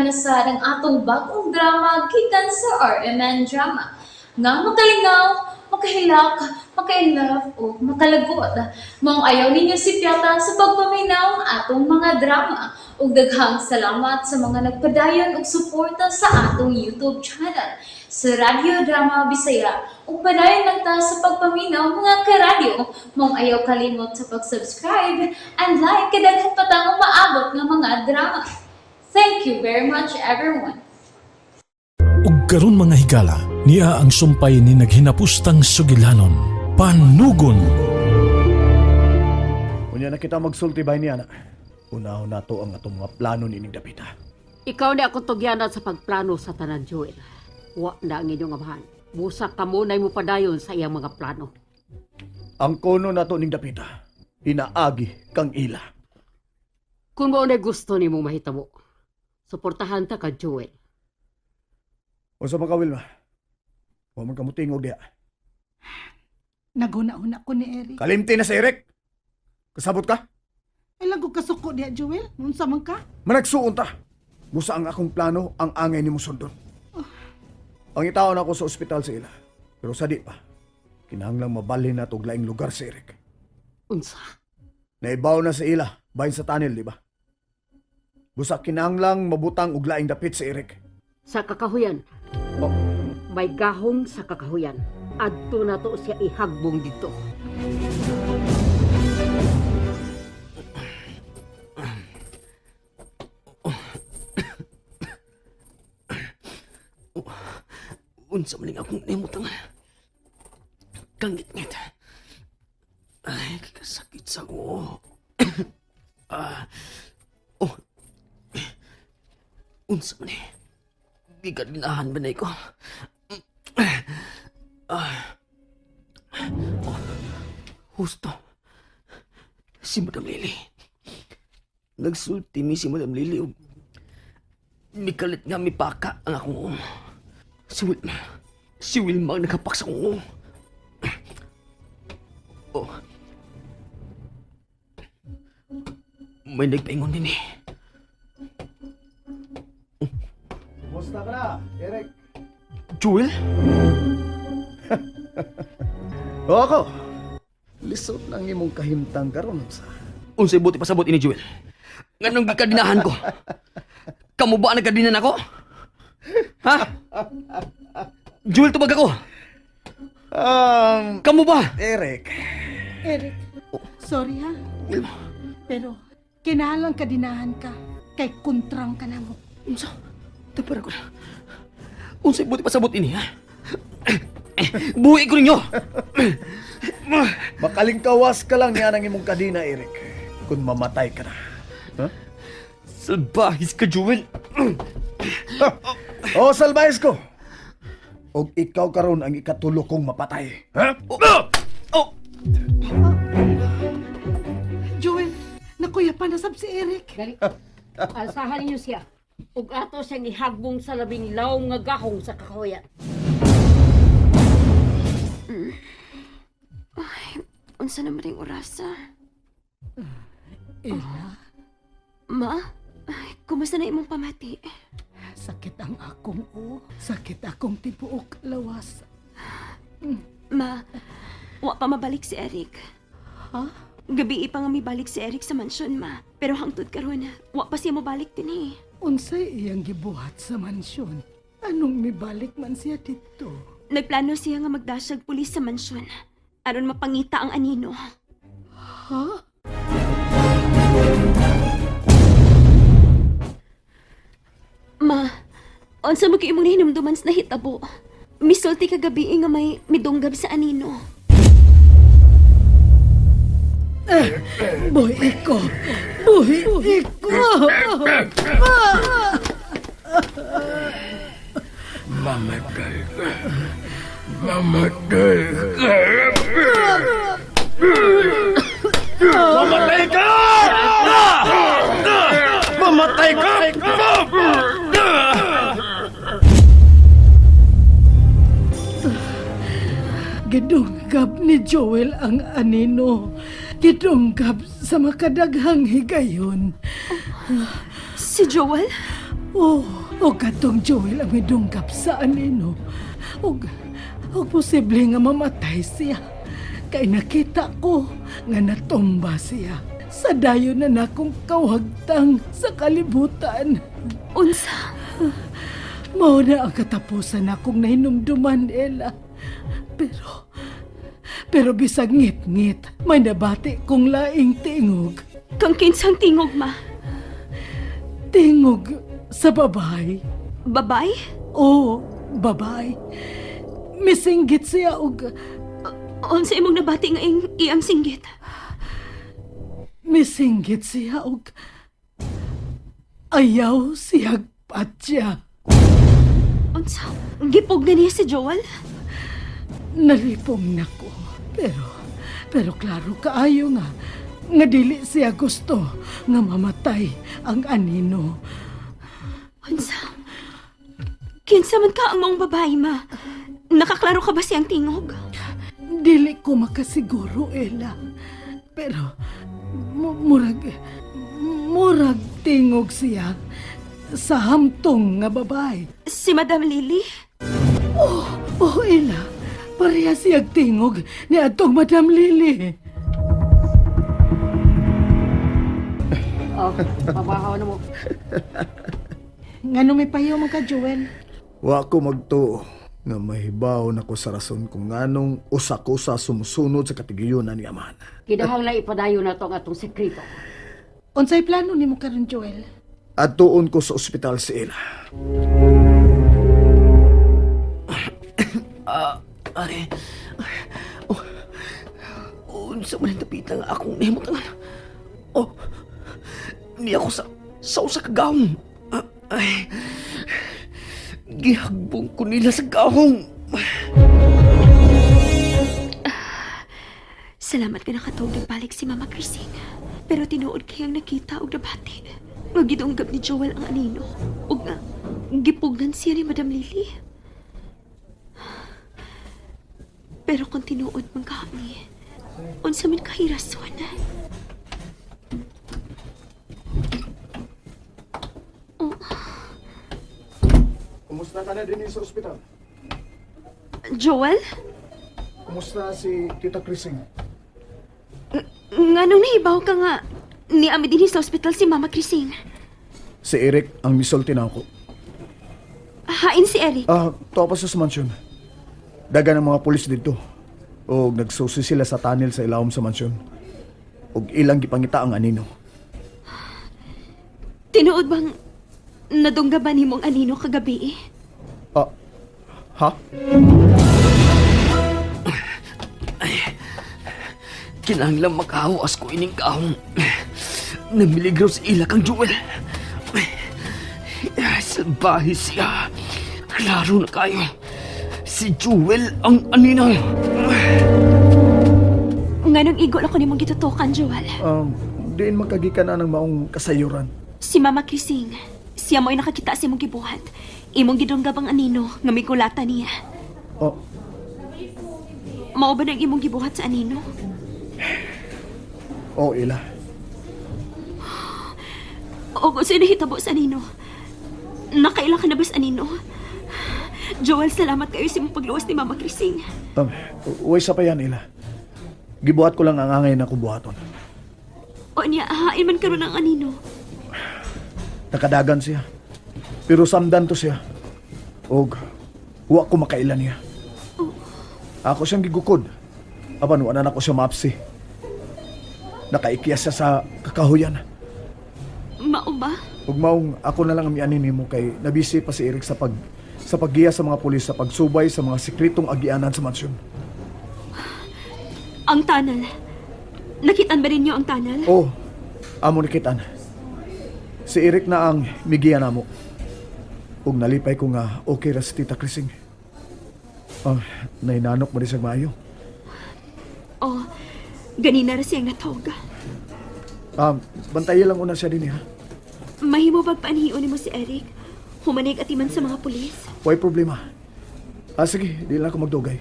na sa ng atong bagong drama gikan sa RMN Drama. Nga makalingaw, makahilak, maka-inlove o makalagot. Maong ayaw ninyo si Piata sa pagpaminaw ang atong mga drama. Ug daghang salamat sa mga nagpadayon ug suporta sa atong YouTube channel sa Radio Drama Bisaya. Ug padayon lang ta sa pagpaminaw mga karadyo. Maong ayaw kalimot sa pag-subscribe and like kadaghan pa ta maabot ng mga drama. Thank you very much everyone. Ug karon mga higala, niya ang sumpay ni naghinapustang sugilanon, panugon. Unya na kita magsulti bay niya na. Unaw na to ang atong mga plano ni Dapita. Ikaw ni ako tugyanan sa pagplano sa tanan, Joel. Wa na ang inyong amahan. Busak ka muna mo padayon sa iyang mga plano. Ang kono na to ning Dapita, inaagi kang ila. Kung mo na gusto ni mong mahitabo, suportahan ta ka, Joel. O sa mga Wilma, huwag man kamutingog diya. Naguna-una ko ni Eric. Kalimti na si Eric. Kasabot ka? Ay lago kasuko diya, Joel. Unsa man ka? Managsuon ta. Busa ang akong plano ang angay ni mo sundon. Ang itaon ako sa ospital sa ila. Pero sadi pa, kinahanglang mabalhin na to laing lugar si Eric. Unsa? Naibaw na sa ila, bahin sa tunnel, di ba? Busa kinahanglang mabutang og laing dapit si Eric. Sa kakahuyan. Oh. May gahong sa kakahuyan. Adto na to siya ihagbong dito. Unsa maning akong nimutang kangit-ngit. Ay, kasakit sa ko. Unsa man bigat ginahan ba na ko? Husto. Si Madam Lily. Nagsulti mi si Madam Lily og mikalit nga mipaka ang akong Si Wilma ang nakapak sa kong Oh. May nagpaingon din eh. Kumusta ka na, Eric? Joel? O ako, lisod lang imong kahimtang karon sa. Unsay buti pasabot ini, Joel? Nganong gikadinahan ko? Kamu ba nagkadinan ako? Ha? Joel, tubag ako. Kamu ba? Eric. Eric, sorry ha. Wilma, Pero kinahalang kadinahan ka. Kay kontrang ka na mo. unsa? Tapar ako na. Unsay buti pasabot ini, ha? Buhi ko ninyo! Makalingkawas ka lang yan ang imong kadina, Eric. Kung mamatay ka na. Huh? Salbahis ka, Joel! O, salbayes ko! O ikaw karon ang ikatulo kong mapatay. Ha? Oh! Joel, nakuya pa nasab si Eric. Dali. Alsahan niyo siya. Ug ato siyang ihagbong sa labing law nga gahong sa kakahuyan. Unsa naman ring orasa? Ella, Ma? Ay, kumusta na imong pamati? sakit ang akong sakit akong tibuok lawas. Ma, wa pa mabalik si Eric. Ha? Gabi pa nga mibalik si Eric sa mansyon, ma. Pero hangtod karon, wa pa siya mabalik din eh. Unsay iyang gibuhat sa mansyon? Anong mibalik man siya dito? Nagplano siya nga magdasyag pulis sa mansyon. Aron mapangita ang anino. Ha? Ma, unsa mo imong hinumduman sa nahitabo? Misulti kagabi nga may midunggab sa anino. Boy iko! Boy iko! Mamatay ka! Mamatay ka! Mamatay ka! Mamatay ka! Gidunggab ni Joel ang anino. Gidunggab sa makadaghang higayon. Si Joel? O katong Joel ang midunggap sa anino. O posible nga mamatay siya. Kay nakita ko nga natumba siya. Sa dayo na nakong kawagtang sa kalibutan. Unsa? Mao na ang katapusan akong nahinumduman, Ella. Pero bisag ngit-ngit, may nabati kong laing tingog. Kang kinsang tingog, ma? Tingog sa babay. Babay? Oo, babay. Misinggit siya og Unsa imong nabati nga iyang singgit? misinggit siya og ayaw siya patya. Unsa? Gipog na niya si Joel? Nalipong nako. Pero klaro kaayo nga dili siya gusto nga mamatay ang anino. Unsa? Kinsa man ka ang mong babae, ma? Nakaklaro ka ba siyang tingog? Dili ko makasiguro, Ella. Pero murag tingog siya sa hamtong nga babay. Si Madam Lily? Oh, Ella. Pareha siyang tingog ni atong Madam Lily. Oh, pabahaw na mo. Ngano may payaw man ka, Joel? Wa ko magtuo nga mahibaw na ko sa rason kung nganong usa-kusa sumusunod sa katigayunan ni Amahan. Kinahanglan ipadayon na to ang atong sekreto. Unsay plano nimo karon, Joel? At tuon ko sa ospital si Ella. Ay, unsa man ang tapita nga akong nahimutangan. Ni ako sa usa ka gahong. Ay, gihagbong ko nila sa gahong. Salamat ka nakatawag balik si Mama Chrissing. Pero tinuod kayang nakita og nabati. Magidunggab ni Joel ang anino. Ug nga, gipugnan siya ni Madam Lily. Pero kung tinuod man kami, unsa man kahirason. Kumusta ka na din sa ospital? Joel? Kumusta si Tita Chrising? Nganong nahibaw ka nga ni ami dinhi sa ospital si Mama Chrissing? Si Eric ang misulti na ako. Hain si Eric. Tuwa pa sa mansyon. Daga ng mga pulis dito. O nagsusi sila sa tunnel sa ilawom sa mansyon. O ilang gipangita ang anino. Tinuod bang nadungga ba nimong anino kagabi? Ha? Kinahanglan makahawas ko ining kahong. Namiligro sa ila kang Joel. Salbahe siya. Klaro na kayo. Si Joel ang anino. Nganong igol ako nimong gitutukan, Joel? Diin magkagikan na ng maong kasayuran. Si Mama Chrissing, siya mo'y nakakita sa imong gibuhat. Imong gidunggab ang anino nga may kulata niya. Mao ba nang imong gibuhat sa anino? Ila. O kung sa'yo nahitabo sa anino? Nakailang ka na ba sa anino? Joel, salamat kayo sa imong pagluwas ni Mama Chrissing. Uy, sa pa yan, Ila. Gibuhat ko lang ang angay na kubuhaton. O niya, hain man karon ang anino. Nakadagan siya. Pero samdan to siya. Og, huwa ko makailan niya. Ako siyang gigukod. Apan, wala na ako siya mapsi. Nakaikiyas siya sa kakahuyan. Mao ba? Ug maong ako na lang ang mianin mo kay nabisi pa si Eric sa paggiya sa mga pulis sa pagsubay sa mga sikretong agianan sa mansyon. Ang tunnel. Nakitaan ba ninyo ang tunnel? Amo nikitan. Si Eric na ang migiya namo. Ug nalipay ko nga okay ra si Tita Chrising. Nainanok mo rin siyang maayo. Ganina ra siyang natawag. Bantayan lang una siya din ha. Mahimo bag paanihion ni mo si Eric? Humanig atiman sa mga pulis? Huwag problema. Sige, di lang ako magdugay.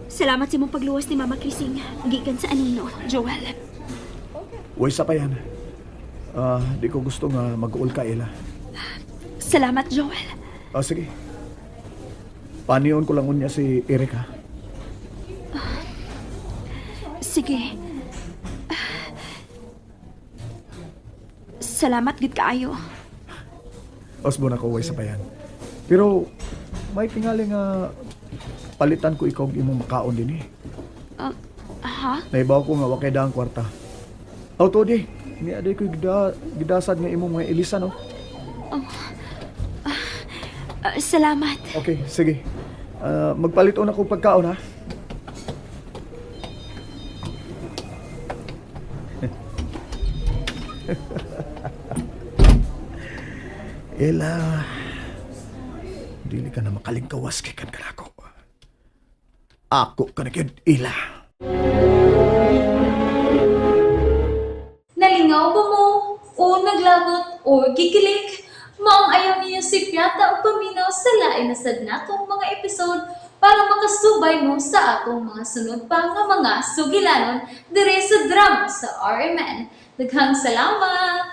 Salamat sa mong pagluwas ni Mama Chrissing. Gikan sa anino, Joel. Huwag sa pa yan. Di ko gusto nga mag-uul ka, Ella. Salamat, Joel. Sige. Paniyon ko lang unya si Eric, ha? Sige. Salamat gid kaayo. Osbo na ko way sa bayan. Pero, may tingali nga palitan ko ikaw imong makaon din, eh. Ha? Naibaw ko nga wakay daang kwarta. Auto di. Ni aday ko gidasad nga imong mga ilisa, no? Salamat. Okay, sige. Magpalit na ko pagkaon, ha? Ela, dili ka na makalingkawas kay kan kanako. Ako ka na gyud, Ela. Nalingaw ba mo? O naglagot? O gikilik? Maong ayaw niyo si Piata o paminaw sa lain na sad natong mga episode para makasubay mo sa atong mga sunod pa nga mga sugilanon dire sa drama sa RMN. Daghang salamat!